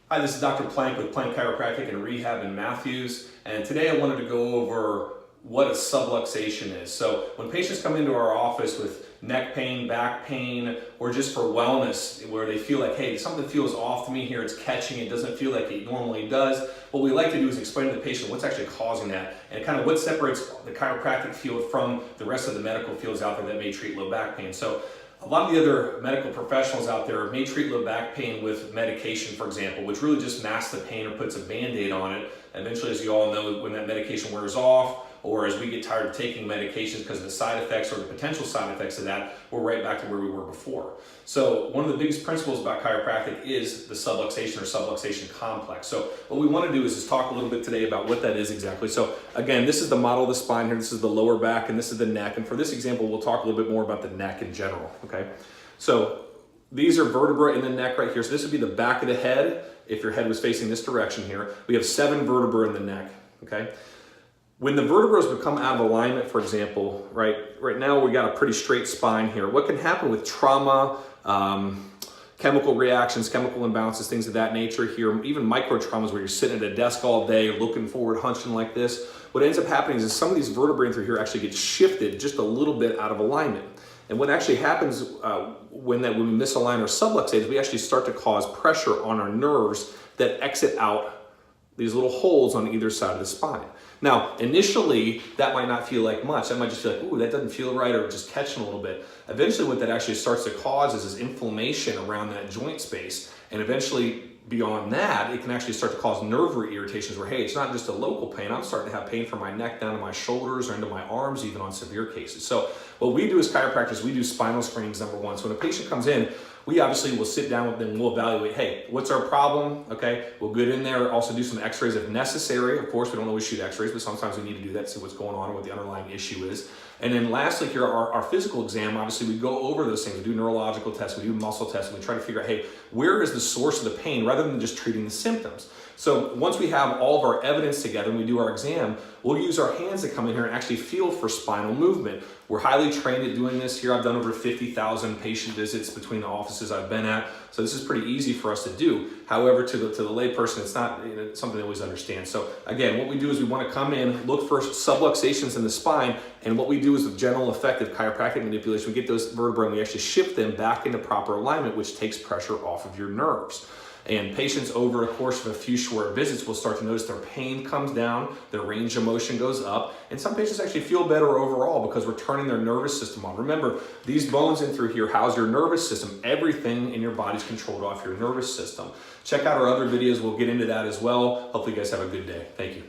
Hi, this is Dr. Plank with Plank Chiropractic and Rehab in Matthews, and today I wanted to go over what a subluxation is. So when patients come into our office with neck pain, back pain, or just for wellness, where they feel like, hey, something feels off to me here, it's catching, it doesn't feel like it normally does, what we like to do is explain to the patient what's actually causing that and kind of what separates the chiropractic field from the rest of the medical fields out there that may treat low back pain. So a lot of the other medical professionals out there may treat low back pain with medication, for example, which really just masks the pain or puts a Band-Aid on it. Eventually, as you all know, when that medication wears off, or as we get tired of taking medications because of the side effects or the potential side effects of that, we're right back to where we were before. So one of the biggest principles about chiropractic is the subluxation or subluxation complex. So what we want to do is just talk a little bit today about what that is exactly. So again, this is the model of the spine here, this is the lower back, and this is the neck. And for this example, we'll talk a little bit more about the neck in general, okay? So these are vertebrae in the neck right here. So this would be the back of the head if your head was facing this direction here. We have 7 vertebrae in the neck, okay? When the vertebrae become out of alignment, for example, right now we got a pretty straight spine here. What can happen with trauma, chemical reactions, chemical imbalances, things of that nature here, even micro traumas where you're sitting at a desk all day, looking forward, hunching like this, what ends up happening is some of these vertebrae through here actually get shifted just a little bit out of alignment. And what actually happens when we misalign or subluxate is we actually start to cause pressure on our nerves that exit out these little holes on either side of the spine. Now, initially, that might not feel like much. That might just feel like, ooh, that doesn't feel right, or just catching a little bit. Eventually, what that actually starts to cause is inflammation around that joint space. And eventually, beyond that, it can actually start to cause nerve irritations where, hey, it's not just a local pain. I'm starting to have pain from my neck down to my shoulders or into my arms, even on severe cases. So what we do as chiropractors, we do spinal screenings, number one. So when a patient comes in, we obviously will sit down with them and we'll evaluate, hey, what's our problem? Okay, we'll get in there, also do some x-rays if necessary. Of course, we don't always shoot x-rays, but sometimes we need to do that to see what's going on and what the underlying issue is. And then lastly here, our physical exam, obviously we go over those things. We do neurological tests, we do muscle tests, and we try to figure out, hey, where is the source of the pain rather than just treating the symptoms. So once we have all of our evidence together and we do our exam, we'll use our hands to come in here and actually feel for spinal movement. We're highly trained at doing this here. I've done over 50,000 patient visits between the offices I've been at. So this is pretty easy for us to do. However, to the lay person, it's not something they always understand. So again, what we do is we want to come in, look for subluxations in the spine, and what we do is with gentle effective chiropractic manipulation, we get those vertebrae and we actually shift them back into proper alignment, which takes pressure off of your nerves. And patients over the course of a few short visits will start to notice their pain comes down, their range of motion goes up, and some patients actually feel better overall because we're turning their nervous system on. Remember, these bones in through here house your nervous system. Everything in your body is controlled off your nervous system. Check out our other videos. We'll get into that as well. Hopefully you guys have a good day. Thank you.